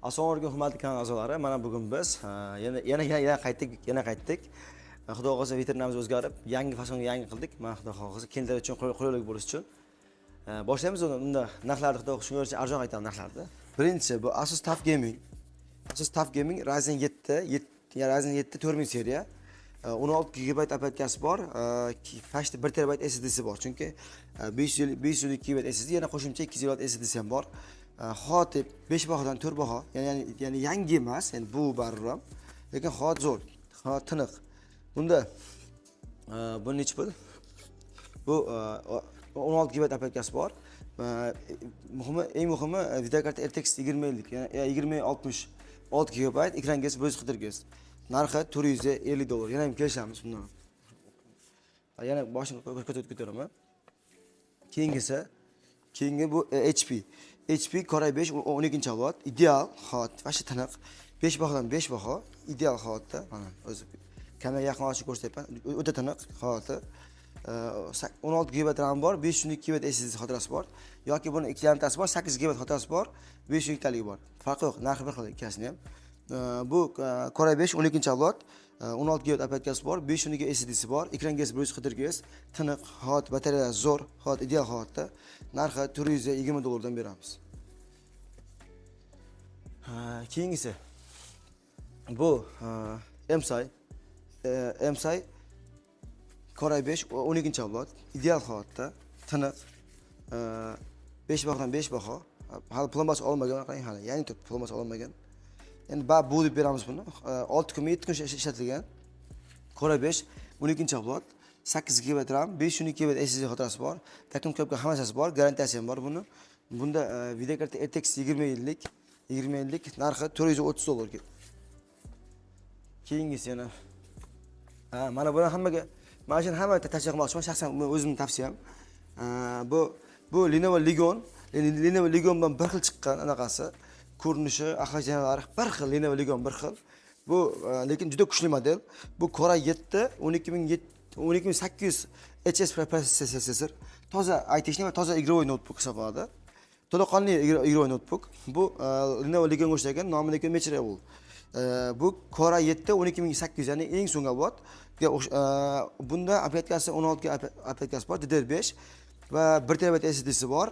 Assalomu alaykum hurmatli kanal a'zolari. Mana bugun biz yana qaytdik. Xudo xohlasa veterinarimiz o'zgarib, yangi fasonga yangi qildik. Mana xudo xohlasa keldilar uchun qulaylik bo'lishi uchun. Boshlaymiz unda narxlarni xudo xohlasa shunga arzon aytamiz narxlarni. Birinchi bu Asus TUF Gaming. Asus TUF Gaming Ryzen 7 4000 seriya. 16 GB aparatkasi bor, fashti 1 TB SSD'si bor. Chunki 512 GB SSD yana qo'shimcha 2 GB SSD'si ham bor. Hotib 5 bahodan 4 baho, ya'ni yangi emas, ya'ni bu barram. Lekin hot zo'r, tiniq. Bunda bu necha pul? Bu 16 GB aparatkasi bor. Eng muhimi videokarta RTX 2050, ya'ni 2060 6 GB, ekrangasi 140 Hz. Narxi $450. Yana ham kelishamiz bundan. Yana boshini ko'taraman. Keyingi bu HP Core i5 12-avlod, ideal hot, vashi tiniq. 5 bahodan 5 baho, ideal hotda. Mana o'zi kameraga yaqin olishni ko'rsatyapman. O'ta tiniq hoti. 16 GB RAM bor, 512 GB SSD xotirasi bor. Yoki buni 2.5tasi bor, 8 GB xotirasi bor, 512 talik bor. Farqi yo'q, narxi bir xil ikkasini ham. Bu Core i5 12-avlod, 16 GB aparatkasi bor, 512 SSD'si bor, ekrangasi 140 Hz, tiniq, hot, batareyasi zo'r, hot, ideal hotda. Narxi $420 dan beramiz. Keyingisi bu MSI Core i5 12-avlod, ideal holatda, tiniq, 5 bahodan 5 baho. Hali plombasi olmagan, qarang hali, ya'ni plombasi olmagan. Endi bu deb beramiz buni. 6 kun 7 kun ishlatilgan. Core i5 12-avlod, 8 GB RAM, 512 GB SSD xotirasi bor. Takım-kopga hammasi bor, garantiyasi ham bor buni. Bunda videokarta RTX 2050 narxi $430. Keyingisi yana. Mana buni hammaga, men shuni hammaga tavsiya qilmoqchiman, shaxsan o'zimning tavsiyam. Bu Lenovo Legion bilan bir xil chiqqan anaqasi. Ko'rinishi, ahvol bir xil, Lenovo Legion bir xil. Bu lekin juda kuchli model. Bu Core i7 12800 HS protsessor. Toza aytishni va toza игровой notebook hisoblanadi. To'laqonli игровой notebook. Bu Lenovo Legion o'xshagan nomidagi Matchable. Bu Core i7 12800, ya'ni eng so'nggi avlod. Bunda aparatkasi 16 GB aparatkasi bor, DDR5 va 1 TB SSD'si bor.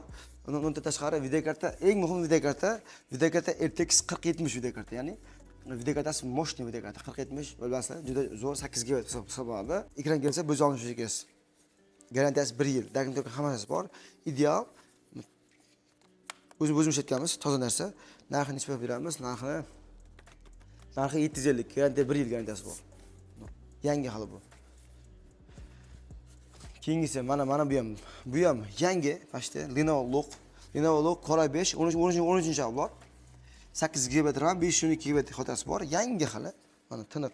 Undan tashqari videokarta, eng muhim videokarta RTX 4070 videokarta, ya'ni videokartasi moshniy videokarta 4070 bo'lmasa juda zo'r 8 GB hisoblanadi. Ekran kelsa 160 Hz. Garantiyasi 1 yil. Dagin hammasi bor. Ideal. O'zimiz ishlatganmiz, toza narsa. Narxini necha beramiz? Narxi 750, garantiya 1 yil garantiyasi bor. Yangi hali bu. Keyingisi mana bu ham yangi, fashti Lenovo Core i5 13-avlod, 8 GB RAM, 512 GB xotirasi bor, yangi hali. Mana tiniq.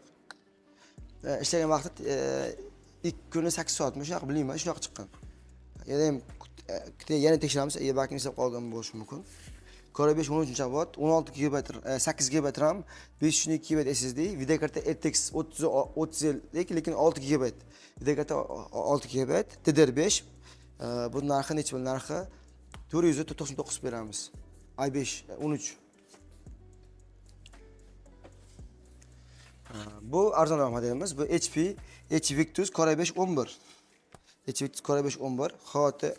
Ishlagan vaqti 2 kuni 8 soatmi, shunaqa bilmayman, shunaqa chiqqan. Yana tekshiramiz, balki eslab qolgan bo'lishi mumkin. Core i5 13-avlod, 16 GB 8 GB RAM, 512 GB SSD, videokarta RTX 3050, lekin 6 GB. Videokarta 6 GB, DDR5. Bu narxi necha pul? Narxi $499 beramiz. i5 13. Bu arzonroq modelimiz. Bu HP Victus Core i5 11. Victus Core i5 11. Hoti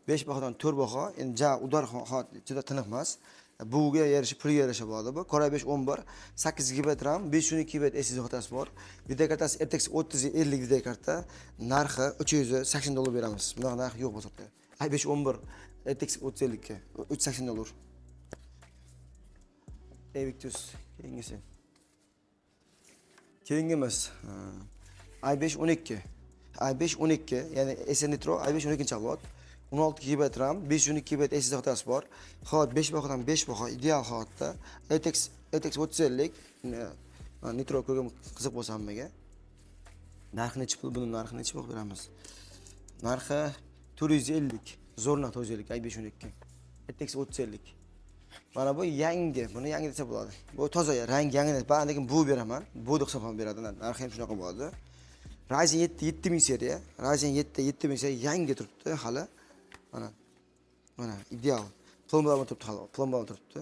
5 bahodan 4 baho. Endi udar hot juda tiniq emas. Buga yarasha, pulga yarasha bo'ladi bu. Core i5 11, 8 GB RAM, 512 GB SSD xotirasi bor. Videokartasi RTX 3050 videokarta. Narxi $380 beramiz. Bunaqa narx yo'q bozorda. i5 11 RTX 3050 ga $380. Victus keyingimiz i5 12, ya'ni SN Nitro i5 12-avlod, 16 GB RAM, 512 GB SSD xotirasi bor. Hot 5 bahodan 5 baho, ideal hotda. RTX 3050 Nitro ko'rgan qiziq bo'lsa hammaga. Narxi necha pul? Buni narxini necha pul beramiz? Narxi $450. Zo'rnaq 450 i5 12. RTX 3050. Mana bu yangi, buni yangi desa bo'ladi. Bu toza rang yangi, lekin bu beraman. Bu deb hisoblanib beradi. Narxi ham shunaqa bo'ladi. Ryzen 7 7000 seriya, Ryzen 7 7000 seriya yangi turibdi hali. Mana ideal. Plombalar turibdi hali, plombalar turibdi.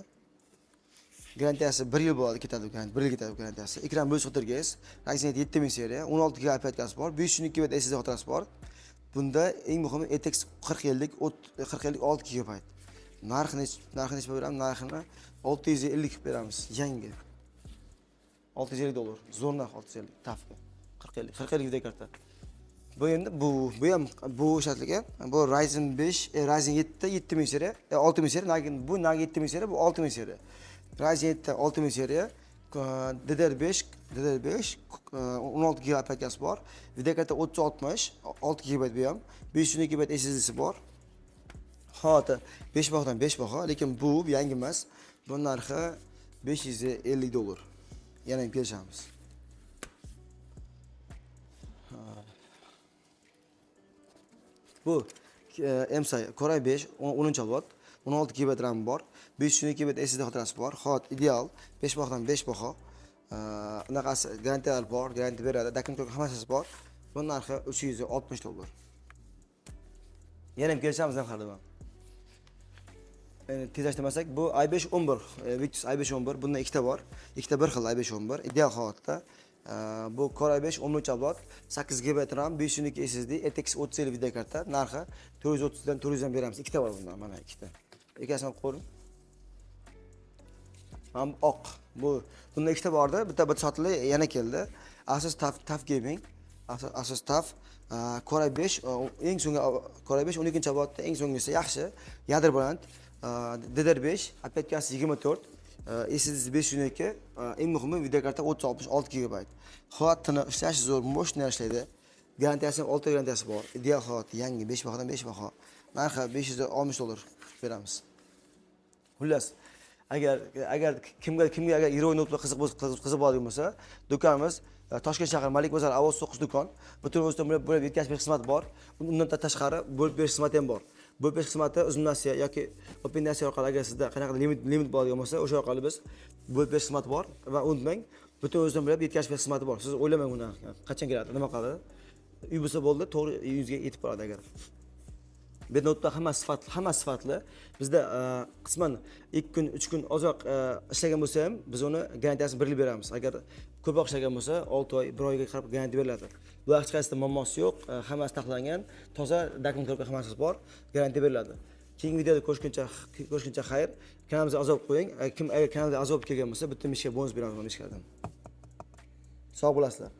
garantiyasi 1 yil bo'ladi, ketadi, 1 yil ketadi garantiyasi. Ekran bo'lish o'tirgis, Ryzen 7000 seriya, 16 GB operatikasi bor, 512 GB SSD xotirasi bor. Bunda eng muhimi RTX 4050 6 GB. Narxini beramiz, narxini 650 beramiz, yangi. 650 dollar. Zo'r narx 650. Tafga. 4050 video karta. Bu endi bu ishlatilgan. Bu Ryzen 5, Ryzen 7 7000 seriya, 6000 seriya, bu 7000 seriya, bu 6000 seriya. Ryzen 7 6000 seriya, DDR5 16 GB operatikasi bor. Video karta 3060, 6 GB bu ham, 512 GB SSD'si bor. Hozir 5 bahodan 5 baho, lekin bu yangi emas. Bu narxi 550 dollar. Yana kelishamiz. Bu MSI Core i5 10-avlod, 16 GB RAM bor, 512 GB SSD xotirasi bor. Hozir ideal 5 bahodan 5 baho. Unaqasi garantiyalar bor, garantiya beradi, dokument hammasi bor. Bu narxi 360 dollar. Yana kelishamiz narxlardan. Tezlashtirmasak, bu i5 11, Victus i5 11, bunda ikkita bor. Ikkita bir xil i5 11, ideal holatda. Bu Core i5 10-avlod, 8 GB RAM, 512 SSD, RTX 3050 video karta, narxi 430 dan 400 dan beramiz. Ikkita bor bundan, mana ikkita. Ikkasini qo'ying. Ham oq. Bunda ikkita bordi, bitta sotildi, yana keldi. Asus TUF Gaming, Asus TUF Core i5 eng so'nggi Core i5 12-avlodda eng so'nggisi yaxshi, yadro baland, DDR5, operatikasi 24, SSD 512, eng muhimi video karta 366 GB. Holatini ishlash zo'r, moshina ishlaydi. Garantiyasi 6 oy garantiyasi bor. Ideal holat, yangi 5 bahodan 5 baho. Narxi 560 dollar beramiz. Xullas, agar kimga agar Hero notebook qiziq bo'ladigan bo'lsa, do'konimiz Toshkent shahar Malik bozor Avos 9 do'kon. Butun o'zida bo'lib yetkazish berish xizmati bor. Undan tashqari bo'lib berish xizmati ham bor. Bo'lib berish xizmati uzunasiya yoki opinatsiya orqali agar sizda qanaqa limit bo'ladigan bo'lsa, o'sha orqali biz bo'lib berish xizmati bor va unutmang, butun o'zidan bo'lib yetkazish berish xizmati bor. Siz o'ylamang uni qachon keladi, nima qiladi. Uy bo'lsa bo'ldi, to'g'ri uyingizga yetib boradi agar. Bednotda hamma sifatli. Bizda qisman 2 kun, 3 kun ozoq ishlagan bo'lsa ham, biz uni garantiyasini 1 yil beramiz. Agar ko'proq ishlagan bo'lsa, 6 oy, 1 oyga qarab garantiya beriladi. Bu hech qaysida muammosi yo'q, hammasi taxlangan, toza dokumentlarga hammasi bor, garantiya beriladi. Keyingi videoda ko'rishguncha xayr. Kanalimizga a'zo bo'lib qo'ying. Kim agar kanalga a'zo bo'lib kelgan bo'lsa, bitta mishka bonus beramiz mishkadan. Sog' bo'lasizlar.